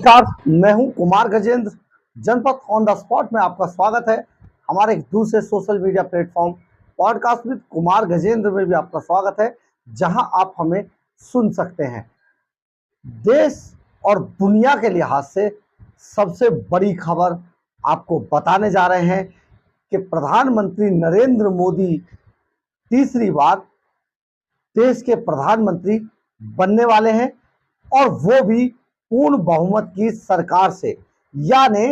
नमस्कार, मैं हूं कुमार गजेंद्र। जनपद ऑन द स्पॉट में आपका स्वागत है। हमारे एक दूसरे social media platform podcast with Kumar Gajendra में भी आपका स्वागत है, जहां आप हमें सुन सकते हैं। देश और दुनिया के लिहाज से सबसे बड़ी खबर आपको बताने जा रहे हैं कि प्रधानमंत्री नरेंद्र मोदी तीसरी बार देश के प्रधानमंत्री बनने वाले हैं, और वो भी पूर्ण बहुमत की सरकार से, यानी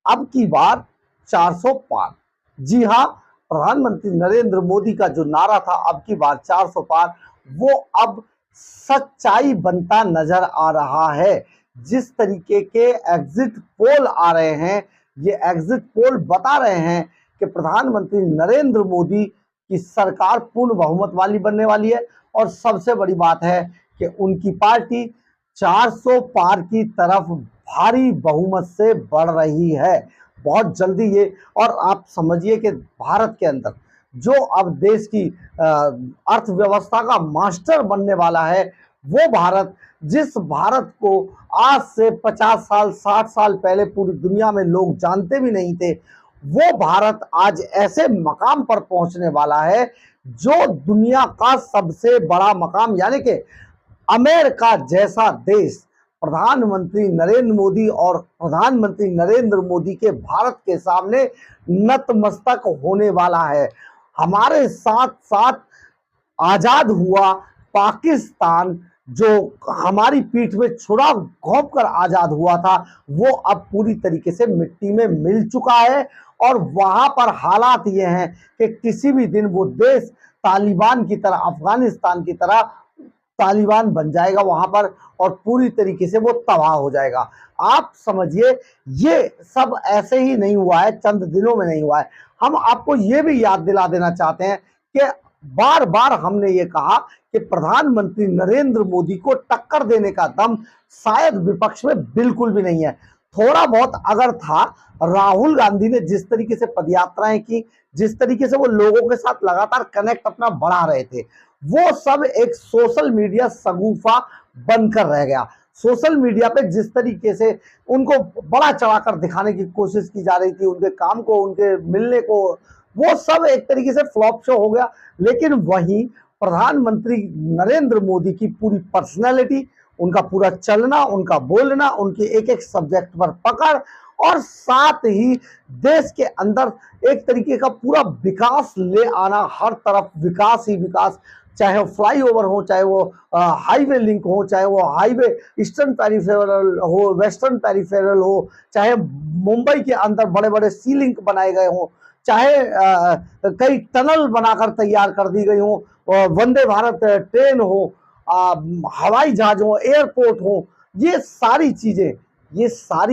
अब की बार 400 पार। जी हां, प्रधानमंत्री नरेंद्र मोदी का जो नारा था अब की बार 400 पार, वो अब सच्चाई बनता नजर आ रहा है। जिस तरीके के एग्जिट पोल आ रहे हैं, ये एग्जिट पोल बता रहे हैं कि प्रधानमंत्री नरेंद्र मोदी की सरकार पूर्ण बहुमत वाली बनने वाली है, और सबसे बड़ी बात है कि उनकी पार्टी 400 पार की तरफ भारी बहुमत से बढ़ रही है बहुत जल्दी ये। और आप समझिए कि भारत के अंदर जो अब देश की अर्थव्यवस्था का मास्टर बनने वाला है, वो भारत, जिस भारत को आज से 50 साल 60 साल पहले पूरी दुनिया में लोग जानते भी नहीं थे, वो भारत आज ऐसे मकाम पर पहुंचने वाला है जो दुनिया का सबसे बड़ा मकाम, यानी कि अमेरिका जैसा देश प्रधानमंत्री नरेंद्र मोदी और प्रधानमंत्री नरेंद्र मोदी के भारत के सामने नतमस्तक होने वाला है। हमारे साथ साथ आजाद हुआ पाकिस्तान, जो हमारी पीठ में छुरा घोंप कर आजाद हुआ था, वो अब पूरी तरीके से मिट्टी में मिल चुका है। और वहां पर हालात ये हैं कि किसी भी दिन वो देश तालिबान की तरह, अफगानिस्तान की तरह तालिबान बन जाएगा वहां पर, और पूरी तरीके से वो तबाह हो जाएगा। आप समझिए, ये सब ऐसे ही नहीं हुआ है, चंद दिनों में नहीं हुआ है। हम आपको ये भी याद दिला देना चाहते हैं कि बार बार हमने ये कहा कि प्रधानमंत्री नरेंद्र मोदी को टक्कर देने का दम शायद विपक्ष में बिल्कुल भी नहीं है। थोड़ा बहुत अगर था, राहुल गांधी ने जिस तरीके से पदयात्राएं की, जिस तरीके से वो लोगों के साथ लगातार कनेक्ट अपना बढ़ा रहे थे, वो सब एक सोशल मीडिया शगुफा बनकर रह गया। सोशल मीडिया पे जिस तरीके से उनको बड़ा चढ़ाकर दिखाने की कोशिश की जा रही थी, उनके काम को, उनके मिलने को, वो सब एक तरीके से फ्लॉप शो हो गया। लेकिन वहीं प्रधानमंत्री नरेंद्र मोदी की पूरी पर्सनैलिटी, उनका पूरा चलना, उनका बोलना, उनकी एक एक सब्जेक्ट पर पकड़, और साथ ही देश के अंदर एक तरीके का पूरा विकास ले आना, हर तरफ विकास ही विकास, चाहे वो फ्लाईओवर हो, चाहे वो हाईवे लिंक हो, चाहे वो हाईवे ईस्टर्न पेरिफेरल हो, वेस्टर्न पेरिफेरल हो, चाहे मुंबई के अंदर बड़े बड़े सी लिंक बनाए गए हो, चाहे कई टनल बनाकर तैयार कर दी गई हो, वंदे भारत ट्रेन हो, हवाई जहाज हो, एयरपोर्ट हो, ये सारी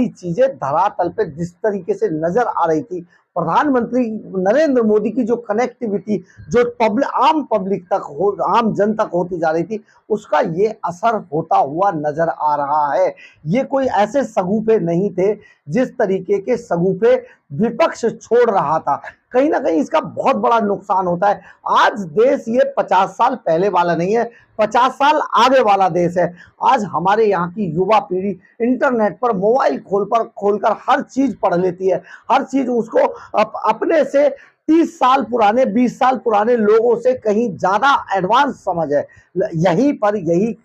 चीजें धरातल पे जिस तरीके से नजर आ रही थी, प्रधानमंत्री नरेंद्र मोदी की जो कनेक्टिविटी, जो आम पब्लिक तक हो, आम जन तक होती जा रही थी, उसका ये असर होता हुआ नजर आ रहा है। ये कोई ऐसे सगुफे नहीं थे जिस तरीके के सगुफे विपक्ष छोड़ रहा था। कहीं ना कहीं इसका बहुत बड़ा नुकसान होता है। आज देश ये 50 साल पहले वाला नहीं है, 50 साल आगे वाला देश है। आज हमारे यहाँ की युवा पीढ़ी इंटरनेट पर मोबाइल खोलकर हर चीज पढ़ लेती है। हर चीज उसको अपने से 30 साल पुराने, 20 साल पुराने लोगों से कहीं ज्यादा एडवांस समझ है। यही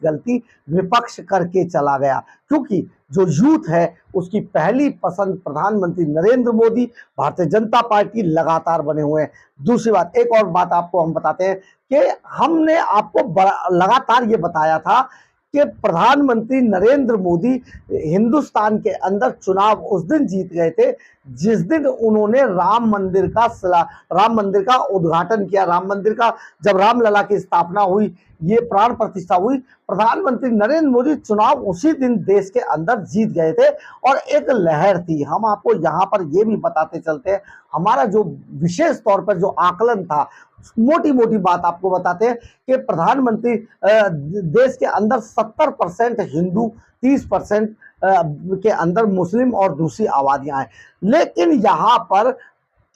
गलती विपक्ष करके चला गया, क्योंकि जो यूथ है उसकी पहली पसंद प्रधानमंत्री नरेंद्र मोदी, भारतीय जनता पार्टी लगातार बने हुए हैं। दूसरी बात, एक और बात आपको हम बताते हैं कि हमने आपको लगातार ये बताया था कि प्रधानमंत्री नरेंद्र मोदी हिंदुस्तान के अंदर चुनाव उस दिन जीत गए थे जिस दिन उन्होंने राम मंदिर का उद्घाटन किया। राम मंदिर का जब रामलला की स्थापना हुई, ये प्राण प्रतिष्ठा हुई, प्रधानमंत्री नरेंद्र मोदी चुनाव उसी दिन देश के अंदर जीत गए थे, और एक लहर थी। हम आपको यहाँ पर ये भी बताते चलते हैं, हमारा जो विशेष तौर पर जो आकलन था, मोटी मोटी बात आपको बताते हैं कि प्रधानमंत्री देश के अंदर 70% हिंदू, 30% के अंदर मुस्लिम और दूसरी आबादियां हैं। लेकिन यहाँ पर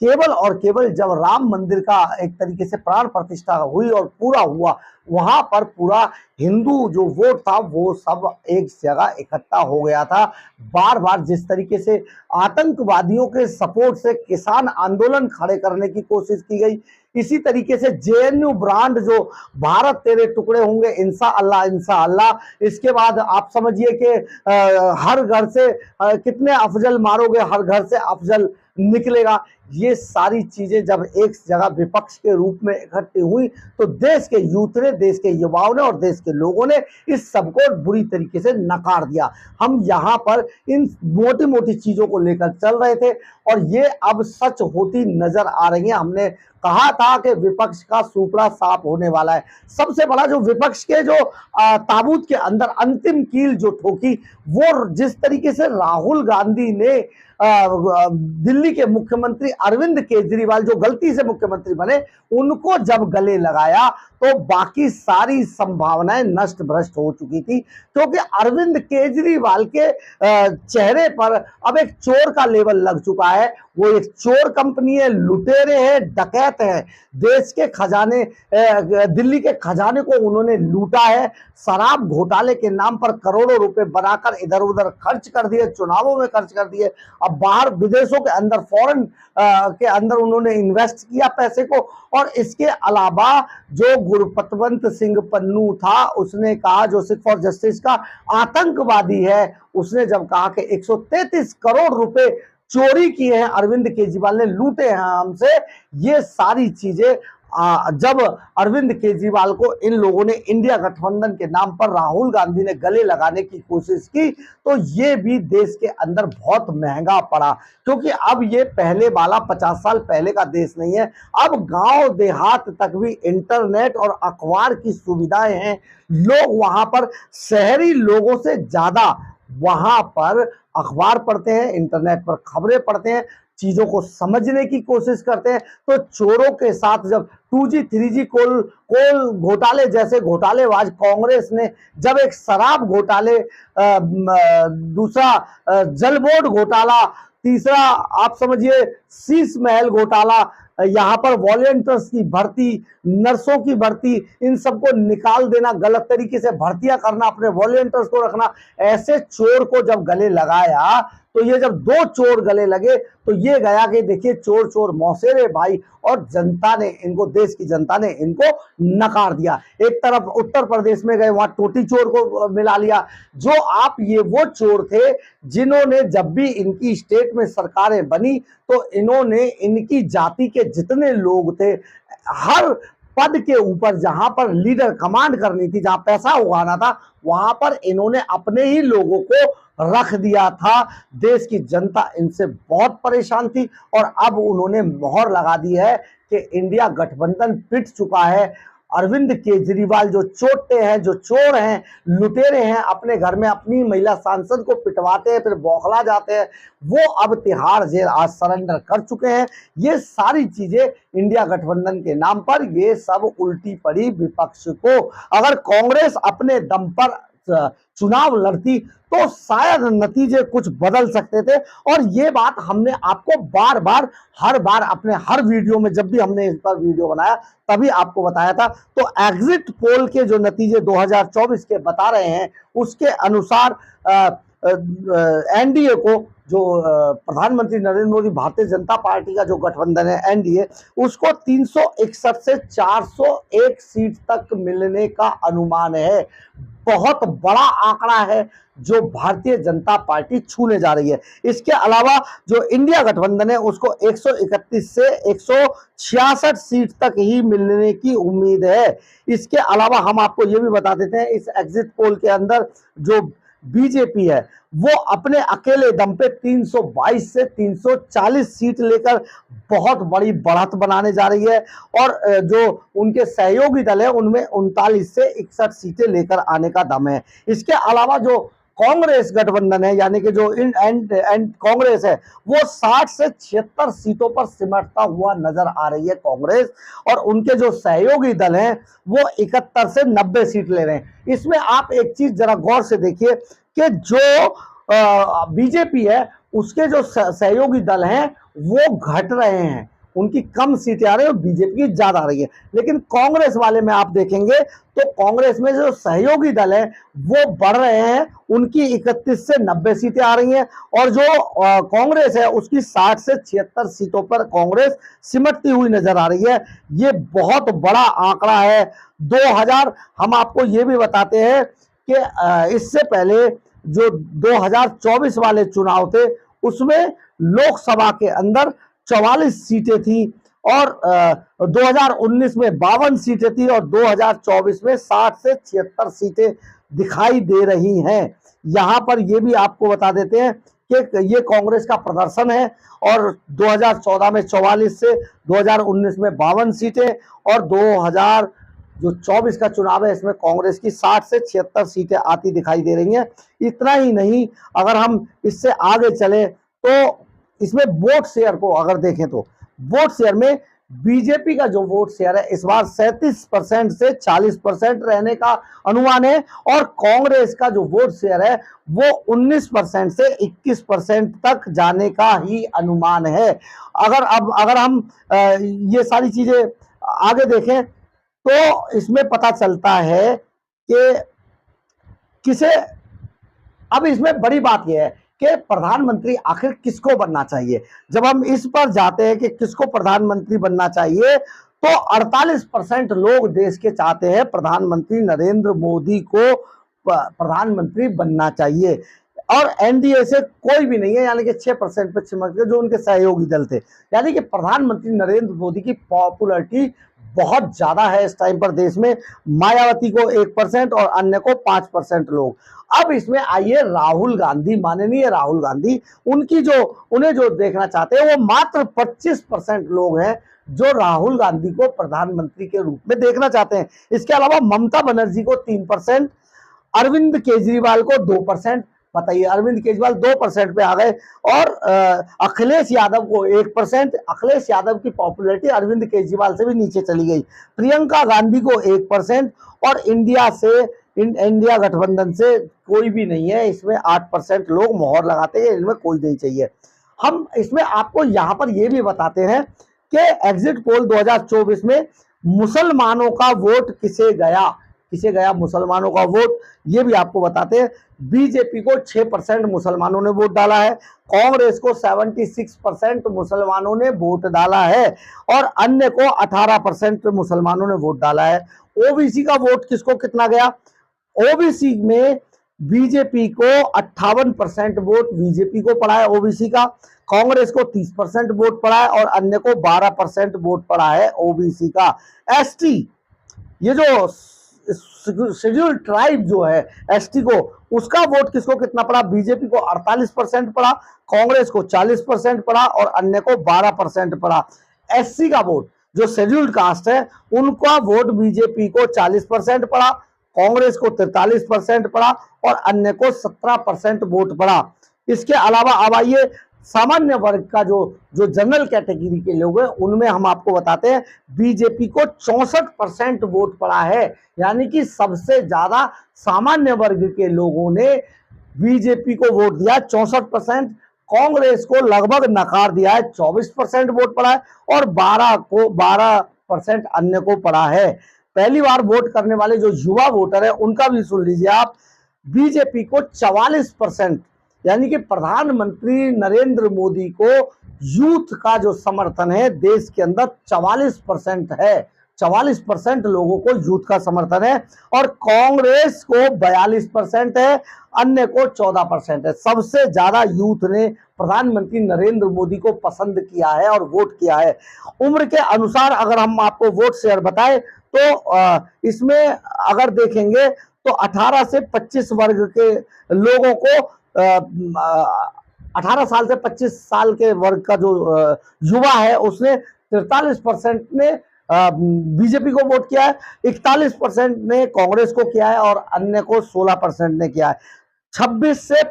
केवल और केवल जब राम मंदिर का एक तरीके से प्राण प्रतिष्ठा हुई और पूरा हुआ, वहां पर पूरा हिंदू जो वोट था वो सब एक जगह इकट्ठा हो गया था। बार बार जिस तरीके से आतंकवादियों के सपोर्ट से किसान आंदोलन खड़े करने की कोशिश की गई, इसी तरीके से जेएनयू ब्रांड जो भारत तेरे टुकड़े होंगे इंशाअल्लाह इंशाअल्लाह, इसके बाद आप समझिए कि हर घर से कितने अफजल मारोगे, हर घर से अफजल निकलेगा, ये सारी चीजें जब एक जगह विपक्ष के रूप में इकट्ठी हुई तो देश के यूथ ने, देश के युवाओं ने और देश के लोगों ने इस सबको बुरी तरीके से नकार दिया। हम यहाँ पर इन मोटी मोटी चीजों को लेकर चल रहे थे और ये अब सच होती नजर आ रही है। हमने कहा था कि विपक्ष का सुपड़ा साफ होने वाला है। सबसे बड़ा जो विपक्ष के जो ताबूत के अंदर अंतिम कील जो ठोकी, वो जिस तरीके से राहुल गांधी ने दिल्ली के मुख्यमंत्री अरविंद केजरीवाल जो गलती से मुख्यमंत्री बने, उनको जब गले लगाया तो बाकी सारी संभावनाएं नष्ट भ्रष्ट हो चुकी थी, क्योंकि अरविंद केजरीवाल के चेहरे पर अब एक चोर का लेबल लग चुका है। वो एक चोर कंपनी है, लुटेरे हैं, डकैत है, देश के खजाने, दिल्ली के खजाने को उन्होंने लूटा है, शराब घोटाले के नाम पर करोड़ों रुपए बनाकर इधर उधर खर्च कर दिए, चुनावों में खर्च कर दिए, अब बाहर विदेशों के अंदर फॉरेन के अंदर उन्होंने इन्वेस्ट किया पैसे को। और इसके अलावा जो गुरपतवंत सिंह पन्नू था, उसने कहा, जो सिख फॉर जस्टिस का आतंकवादी है, उसने जब कहा कि 133 करोड़ रुपए चोरी किए हैं अरविंद केजरीवाल ने, लूटे हैं हमसे, ये सारी चीजें जब अरविंद केजरीवाल को इन लोगों ने इंडिया गठबंधन के नाम पर राहुल गांधी ने गले लगाने की कोशिश की, तो ये भी देश के अंदर बहुत महंगा पड़ा, क्योंकि अब ये पहले वाला 50 साल पहले का देश नहीं है। अब गांव देहात तक भी इंटरनेट और अखबार की सुविधाएं हैं। लोग वहां पर शहरी लोगों से ज्यादा वहां पर अखबार पढ़ते हैं, इंटरनेट पर खबरें पढ़ते हैं, चीजों को समझने की कोशिश करते हैं। तो चोरों के साथ जब 2G 3G कोल घोटाले जैसे घोटालेबाज कांग्रेस ने, जब एक शराब घोटाले, दूसरा जल बोर्ड घोटाला, तीसरा आप समझिए शीश महल घोटाला, यहाँ पर वॉलंटियर्स की भर्ती, नर्सों की भर्ती, इन सबको निकाल देना, गलत तरीके से भर्तियां करना, अपने वॉलंटियर्स को रखना, ऐसे चोर को जब गले लगाया तो ये जब दो चोर गले लगे तो ये गया कि देखिए चोर चोर मौसेरे भाई, और जनता ने इनको, देश की जनता ने इनको नकार दिया। एक तरफ उत्तर प्रदेश में गए, वहां टोटी चोर को मिला लिया। जो आप, ये वो चोर थे जिन्होंने जब भी इनकी स्टेट में सरकारें बनी तो इन्होंने इनकी जाति के जितने लोग थे, हर पद के ऊपर जहां पर लीडर कमांड करनी थी, जहां पैसा उगाना था, वहां पर इन्होंने अपने ही लोगों को रख दिया था। देश की जनता इनसे बहुत परेशान थी और अब उन्होंने मोहर लगा दी है कि इंडिया गठबंधन पिट चुका है। अरविंद केजरीवाल जो चोटे हैं, जो चोर हैं, लुटेरे हैं, अपने घर में अपनी महिला सांसद को पिटवाते हैं, फिर बौखला जाते हैं, वो अब तिहाड़ जेल आज सरेंडर कर चुके हैं। ये सारी चीजें इंडिया गठबंधन के नाम पर, ये सब उल्टी पड़ी विपक्ष को। अगर कांग्रेस अपने दम पर चुनाव लड़ती तो शायद नतीजे कुछ बदल सकते थे। और ये बात हमने आपको बार बार, हर बार अपने हर वीडियो में, जब भी हमने इस पर वीडियो बनाया तभी आपको बताया था। तो एग्जिट पोल के जो नतीजे 2024 के बता रहे हैं, उसके अनुसार एनडीए को, जो प्रधानमंत्री नरेंद्र मोदी, भारतीय जनता पार्टी का जो गठबंधन है एनडीए, उसको 361 से 401 सीट तक मिलने का अनुमान है। बहुत बड़ा आंकड़ा है जो भारतीय जनता पार्टी छूने जा रही है। इसके अलावा जो इंडिया गठबंधन है उसको 131 से 166 सीट तक ही मिलने की उम्मीद है। इसके अलावा हम आपको ये भी बता देते हैं, इस एग्जिट पोल के अंदर जो बीजेपी है वो अपने अकेले दम पे 322 से 340 सीट लेकर बहुत बड़ी बढ़त बनाने जा रही है। और जो उनके सहयोगी दल है उनमें 39 से 61 सीटें लेकर आने का दम है। इसके अलावा जो कांग्रेस गठबंधन है, यानी कि जो कांग्रेस है, वो 60 से 76 सीटों पर सिमटता हुआ नजर आ रही है कांग्रेस। और उनके जो सहयोगी दल हैं वो 71 से 90 सीट ले रहे हैं। इसमें आप एक चीज जरा गौर से देखिए कि जो बीजेपी है उसके जो सहयोगी दल हैं वो घट रहे हैं, उनकी कम सीटें आ रही है और बीजेपी की ज्यादा आ रही है। लेकिन कांग्रेस वाले में आप देखेंगे तो कांग्रेस में जो सहयोगी दल है वो बढ़ रहे हैं, उनकी 31 से 90 सीटें आ रही हैं और जो कांग्रेस है उसकी 60 से 76 सीटों पर कांग्रेस सिमटती हुई नजर आ रही है। ये बहुत बड़ा आंकड़ा है। 2000 हम आपको ये भी बताते हैं कि इससे पहले जो 2024 वाले चुनाव थे उसमें लोकसभा के अंदर 44 सीटें थी और 2019 में 52 सीटें थी और 2024 में 60 से 76 सीटें दिखाई दे रही हैं। यहां पर यह भी आपको बता देते हैं कि ये कांग्रेस का प्रदर्शन है और 2014 में 44 से 2019 में 52 सीटें और 2024 का चुनाव है इसमें कांग्रेस की 60 से 76 सीटें आती दिखाई दे रही हैं। इतना ही नहीं, अगर हम इससे आगे चले तो इसमें वोट शेयर को अगर देखें तो वोट शेयर में बीजेपी का जो वोट शेयर है इस बार 37% से 40% रहने का अनुमान है और कांग्रेस का जो वोट शेयर है वो 19% से 21% तक जाने का ही अनुमान है। अगर हम ये सारी चीजें आगे देखें तो इसमें पता चलता है कि किसे, अब इसमें बड़ी बात यह है कि प्रधानमंत्री आखिर किसको बनना चाहिए। जब हम इस पर जाते हैं कि किसको प्रधानमंत्री बनना चाहिए तो 48% लोग देश के चाहते हैं प्रधानमंत्री नरेंद्र मोदी को प्रधानमंत्री बनना चाहिए और एनडीए से कोई भी नहीं है, यानी कि 6% पे चिमट के जो उनके सहयोगी दल थे। यानी कि प्रधानमंत्री नरेंद्र मोदी की पॉपुलरिटी बहुत ज्यादा है इस टाइम पर देश में। मायावती को 1% और अन्य को 5% लोग। अब इसमें आइए राहुल गांधी, माननीय राहुल गांधी, उन्हें जो देखना चाहते हैं वो मात्र 25% लोग हैं जो राहुल गांधी को प्रधानमंत्री के रूप में देखना चाहते हैं। इसके अलावा ममता बनर्जी को 3%, अरविंद केजरीवाल को 2%, बताइए अरविंद केजरीवाल 2% पे आ गए और अखिलेश यादव को 1%। अखिलेश यादव की पॉपुलैरिटी अरविंद केजरीवाल से भी नीचे चली गई। प्रियंका गांधी को 1% और इंडिया गठबंधन से कोई भी नहीं है, इसमें 8% लोग मोहर लगाते हैं, इनमें कोई नहीं चाहिए। हम इसमें आपको यहां पर यह भी बताते हैं कि एग्जिट पोल 2024 में मुसलमानों का वोट किसे गया मुसलमानों का वोट, ये भी आपको बताते हैं। बीजेपी को 6% मुसलमानों ने वोट डाला है, कांग्रेस को 76% मुसलमानों ने वोट डाला है और अन्य को 18% मुसलमानों ने वोट डाला है। ओबीसी का वोट किसको कितना गया? ओबीसी में बीजेपी को 58% वोट बीजेपी को पड़ा है ओबीसी का, कांग्रेस को 30% वोट पड़ा है और अन्य को 12% वोट पड़ा है ओबीसी का। एसटी, ये जो शेड्यूल ट्राइब जो है एसटी को, उसका वोट किसको कितना पड़ा? बीजेपी को 48% पड़ा, कांग्रेस को 40% पड़ा और अन्य को 12% पड़ा। एससी का वोट, जो शेड्यूल्ड कास्ट है, उनका वोट बीजेपी को 40% पड़ा, कांग्रेस को 43% पड़ा और अन्य को 17% वोट पड़ा। इसके अलावा अब आइए सामान्य वर्ग का जो जनरल कैटेगरी के लोग हैं उनमें हम आपको बताते हैं बीजेपी को 64% वोट पड़ा है, यानी कि सबसे ज्यादा सामान्य वर्ग के लोगों ने बीजेपी को वोट दिया 64%। कांग्रेस को लगभग नकार दिया है, 24% वोट पड़ा है और 12% अन्य को पड़ा है। पहली बार वोट करने वाले जो युवा वोटर है उनका भी सुन लीजिए आप, बीजेपी को 44%, यानी कि प्रधानमंत्री नरेंद्र मोदी को यूथ का जो समर्थन है देश के अंदर 44% है। 44% लोगों को यूथ का समर्थन है और कांग्रेस को 42% है, अन्य को 14% है। सबसे ज्यादा यूथ ने प्रधानमंत्री नरेंद्र मोदी को पसंद किया है और वोट किया है। उम्र के अनुसार अगर हम आपको वोट शेयर बताएं तो इसमें अगर देखेंगे तो 18 से 25 वर्ग के लोगों को 18 साल से 25 साल के वर्ग का जो युवा है उसने 43% ने बीजेपी को वोट किया है, 41% ने कांग्रेस को किया है और अन्य को 16% ने किया है। 26 से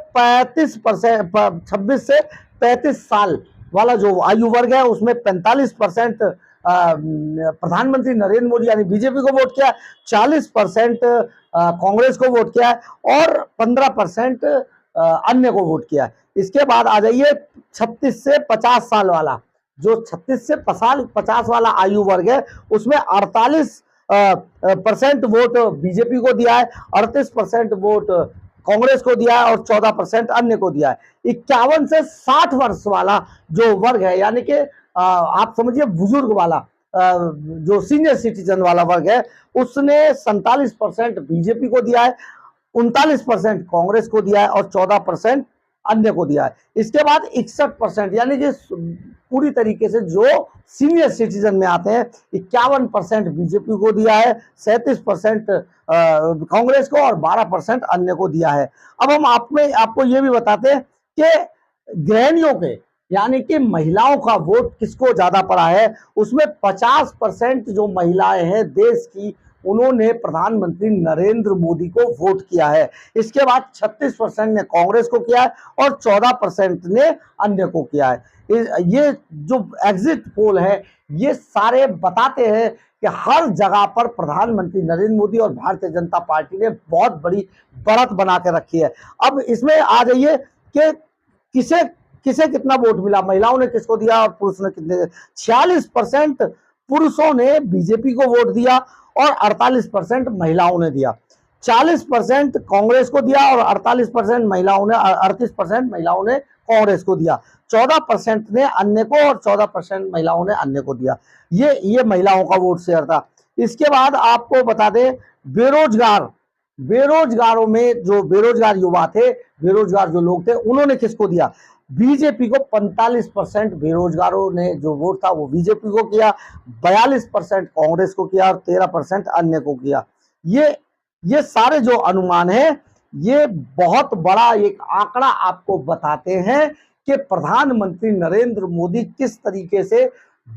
35 साल वाला जो आयु वर्ग है उसमें 45% प्रधानमंत्री नरेंद्र मोदी यानी बीजेपी को वोट किया, 40% कांग्रेस को वोट किया है और 15% अन्य को वोट किया है। इसके बाद आ जाइए 36 से 50 साल वाला, जो 36 से 50 वाला आयु वर्ग है, उसमें 48% वोट बीजेपी को दिया है, 38% वोट कांग्रेस को दिया है और 14% अन्य को दिया है। 51 से 60 वर्ष वाला जो वर्ग है, यानी कि आप समझिए बुजुर्ग वाला, जो सीनियर सिटीजन वाला वर्ग है, उसने 47% बीजेपी को दिया है, 39% कांग्रेस को दिया है और 14% अन्य को दिया है। इसके बाद 61%, यानी कि पूरी तरीके से जो सीनियर सिटीजन में आते हैं, 51% बीजेपी को दिया है, 37% कांग्रेस को और 12% अन्य को दिया है। अब हम आपको ये भी बताते हैं कि गृहिणियों के, यानी कि महिलाओं का वोट किसको ज्यादा पड़ा है। उसमें 50% जो महिलाएं हैं देश की, उन्होंने प्रधानमंत्री नरेंद्र मोदी को वोट किया है। इसके बाद 36% ने कांग्रेस को किया है और 14% ने अन्य को किया है। ये जो एग्जिट पोल है, ये सारे बताते हैं कि हर जगह पर प्रधानमंत्री नरेंद्र मोदी और भारतीय जनता पार्टी ने बहुत बड़ी बढ़त बना के रखी है। अब इसमें आ जाइए कि किसे किसे कितना वोट मिला, महिलाओं ने किसको दिया और पुरुष ने कितने। 46% पुरुषों ने बीजेपी को वोट दिया और 48% महिलाओं ने दिया। 40% कांग्रेस को दिया और 38% महिलाओं ने 38% महिलाओं ने कांग्रेस को दिया। 14% ने अन्य को और 14% महिलाओं ने अन्य को दिया। ये महिलाओं का वोट शेयर था। इसके बाद आपको बता दें, बेरोजगारों में जो बेरोजगार युवा थे, बेरोजगार जो लोग थे, उन्होंने किसको दिया। बीजेपी को 45% बेरोजगारों ने जो वोट था वो बीजेपी को किया, 42% कांग्रेस को किया और 13% अन्य को किया। ये सारे जो अनुमान है, ये बहुत बड़ा एक आंकड़ा आपको बताते हैं कि प्रधानमंत्री नरेंद्र मोदी किस तरीके से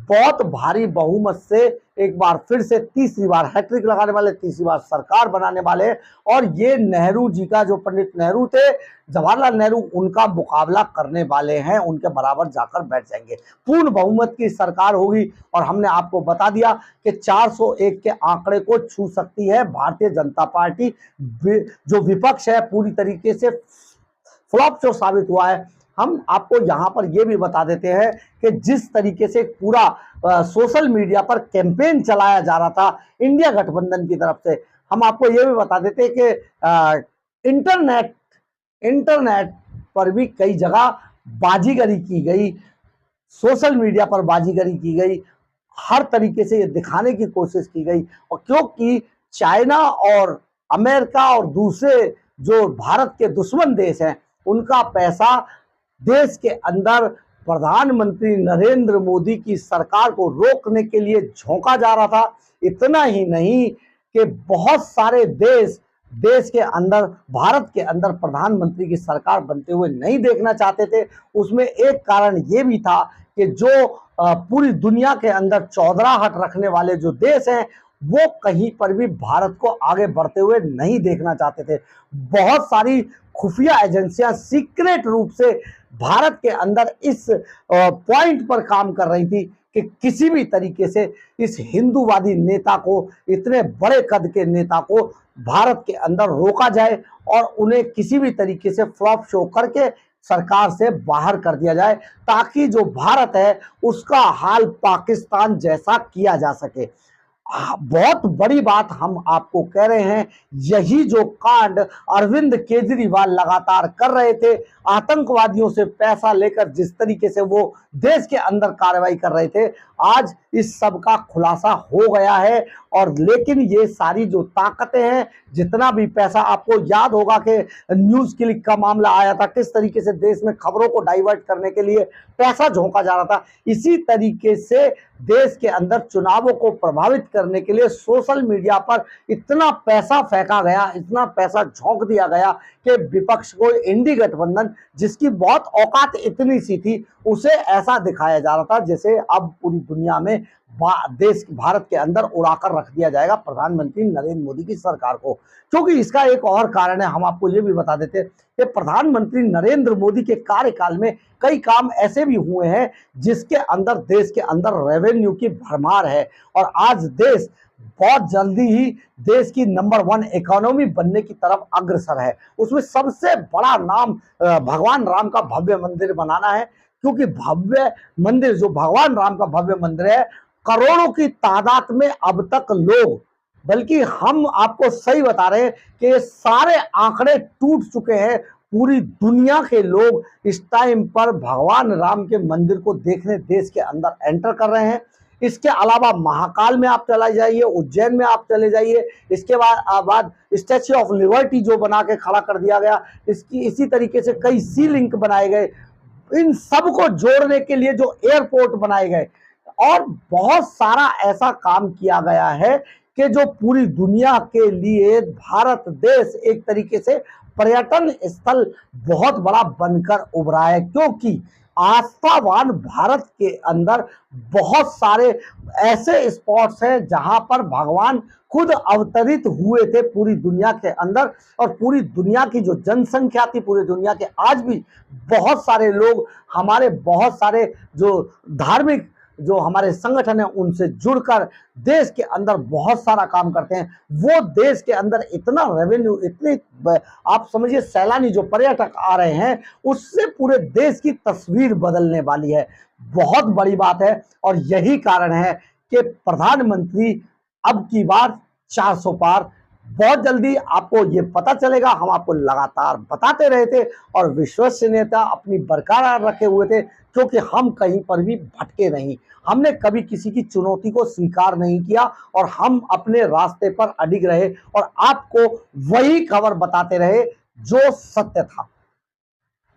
बहुत भारी बहुमत से एक बार फिर से तीसरी बार हैट्रिक लगाने वाले, तीसरी बार सरकार बनाने वाले। और ये नेहरू जी का, जो पंडित नेहरू थे, जवाहरलाल नेहरू, उनका मुकाबला करने वाले हैं, उनके बराबर जाकर बैठ जाएंगे। पूर्ण बहुमत की सरकार होगी और हमने आपको बता दिया कि 401 के आंकड़े को छू सकती है भारतीय जनता पार्टी। जो विपक्ष है पूरी तरीके से फ्लॉप शो साबित हुआ है। हम आपको यहां पर यह भी बता देते हैं कि जिस तरीके से पूरा सोशल मीडिया पर कैंपेन चलाया जा रहा था इंडिया गठबंधन की तरफ से, हम आपको यह भी बता देते हैं कि इंटरनेट पर भी कई जगह बाजीगरी की गई, सोशल मीडिया पर बाजीगरी की गई, हर तरीके से ये दिखाने की कोशिश की गई। और क्योंकि चाइना और अमेरिका और दूसरे जो भारत के दुश्मन देश हैं, उनका पैसा देश के अंदर प्रधानमंत्री नरेंद्र मोदी की सरकार को रोकने के लिए झोंका जा रहा था। इतना ही नहीं कि बहुत सारे देश के अंदर, भारत के अंदर प्रधानमंत्री की सरकार बनते हुए नहीं देखना चाहते थे। उसमें एक कारण ये भी था कि जो पूरी दुनिया के अंदर चौधराहट रखने वाले जो देश हैं, वो कहीं पर भी भारत को आगे बढ़ते हुए नहीं देखना चाहते थे। बहुत सारी खुफिया एजेंसियां सीक्रेट रूप से भारत के अंदर इस पॉइंट पर काम कर रही थी कि किसी भी तरीके से इस हिंदूवादी नेता को, इतने बड़े कद के नेता को भारत के अंदर रोका जाए और उन्हें किसी भी तरीके से फ्लॉप शो करके सरकार से बाहर कर दिया जाए, ताकि जो भारत है उसका हाल पाकिस्तान जैसा किया जा सके। बहुत बड़ी बात हम आपको कह रहे हैं, यही जो कांड अरविंद केजरीवाल लगातार कर रहे थे, आतंकवादियों से पैसा लेकर जिस तरीके से वो देश के अंदर कार्रवाई कर रहे थे, आज इस सब का खुलासा हो गया है। और लेकिन ये सारी जो ताकतें हैं, जितना भी पैसा, आपको याद होगा कि न्यूज क्लिक का मामला आया था, किस तरीके से देश में खबरों को डाइवर्ट करने के लिए पैसा झोंका जा रहा था। इसी तरीके से देश के अंदर चुनावों को प्रभावित करने के लिए सोशल मीडिया पर इतना पैसा फेंका गया, इतना पैसा झोंक दिया गया कि विपक्ष को, इंडी गठबंधन जिसकी बहुत औकात इतनी सी थी, उसे ऐसा दिखाया जा रहा था जैसे अब पूरी दुनिया में देश, भारत के अंदर उड़ाकर रख दिया जाएगा प्रधानमंत्री नरेंद्र मोदी की सरकार को। क्योंकि इसका एक और कारण है, हम आपको ये भी बता देते कि प्रधानमंत्री नरेंद्र मोदी के कार्यकाल में कई काम ऐसे भी हुए हैं जिसके अंदर देश के अंदर रेवेन्यू की भरमार है और आज देश बहुत जल्दी ही देश की नंबर 1 इकोनॉमी बनने की तरफ अग्रसर है। उसमें सबसे बड़ा नाम भगवान राम का भव्य मंदिर बनाना है, क्योंकि भव्य मंदिर जो भगवान राम का भव्य मंदिर है, करोड़ों की तादाद में अब तक लोग, बल्कि हम आपको सही बता रहे हैं कि ये सारे आंकड़े टूट चुके हैं। पूरी दुनिया के लोग इस टाइम पर भगवान राम के मंदिर को देखने देश के अंदर एंटर कर रहे हैं। इसके अलावा महाकाल में आप चला जाइए, उज्जैन में आप चले जाइए, इसके बाद स्टैच्यू ऑफ लिबर्टी जो बना के खड़ा कर दिया गया, इसी तरीके से कई सी लिंक बनाए गए, इन सबको जोड़ने के लिए जो एयरपोर्ट बनाए गए, और बहुत सारा ऐसा काम किया गया है कि जो पूरी दुनिया के लिए भारत देश एक तरीके से पर्यटन स्थल बहुत बड़ा बनकर उभरा है। क्योंकि आस्थावान भारत के अंदर बहुत सारे ऐसे स्पॉट्स हैं जहां पर भगवान खुद अवतरित हुए थे पूरी दुनिया के अंदर, और पूरी दुनिया की जो जनसंख्या थी, पूरी दुनिया के आज भी बहुत सारे लोग, हमारे बहुत सारे जो धार्मिक जो हमारे संगठन है उनसे जुड़कर देश के अंदर बहुत सारा काम करते हैं। वो देश के अंदर इतना रेवेन्यू, इतने आप समझिए सैलानी जो पर्यटक आ रहे हैं, उससे पूरे देश की तस्वीर बदलने वाली है। बहुत बड़ी बात है, और यही कारण है कि प्रधानमंत्री अब की बार 400 पार। बहुत जल्दी आपको ये पता चलेगा, हम आपको लगातार बताते रहे थे और विश्वसनीयता अपनी बरकरार रखे हुए थे, क्योंकि हम कहीं पर भी भटके नहीं, हमने कभी किसी की चुनौती को स्वीकार नहीं किया, और हम अपने रास्ते पर अडिग रहे और आपको वही खबर बताते रहे जो सत्य था।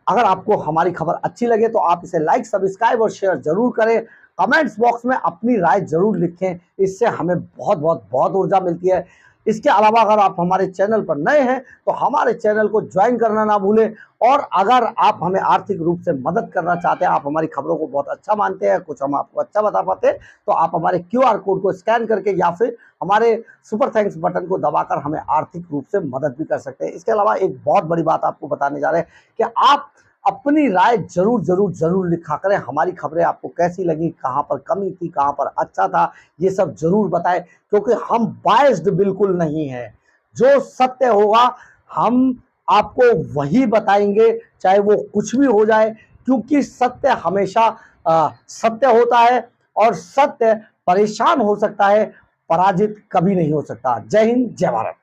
अगर आपको हमारी खबर अच्छी लगे तो आप इसे लाइक, सब्सक्राइब और शेयर जरूर करें। कमेंट्स बॉक्स में अपनी राय जरूर लिखें, इससे हमें बहुत बहुत बहुत ऊर्जा मिलती है। इसके अलावा अगर आप हमारे चैनल पर नए हैं तो हमारे चैनल को ज्वाइन करना ना भूलें, और अगर आप हमें आर्थिक रूप से मदद करना चाहते हैं, आप हमारी खबरों को बहुत अच्छा मानते हैं, कुछ हम आपको अच्छा बता पाते हैं, तो आप हमारे QR कोड को स्कैन करके या फिर हमारे सुपर थैंक्स बटन को दबाकर हमें आर्थिक रूप से मदद भी कर सकते हैं। इसके अलावा एक बहुत बड़ी बात आपको बताने जा रहे हैं कि आप अपनी राय जरूर जरूर जरूर लिखा करें। हमारी खबरें आपको कैसी लगी, कहां पर कमी थी, कहां पर अच्छा था, ये सब जरूर बताएं, क्योंकि हम बायस्ड बिल्कुल नहीं है। जो सत्य होगा हम आपको वही बताएंगे, चाहे वो कुछ भी हो जाए, क्योंकि सत्य हमेशा सत्य होता है, और सत्य परेशान हो सकता है, पराजित कभी नहीं हो सकता। जय हिंद, जय भारत।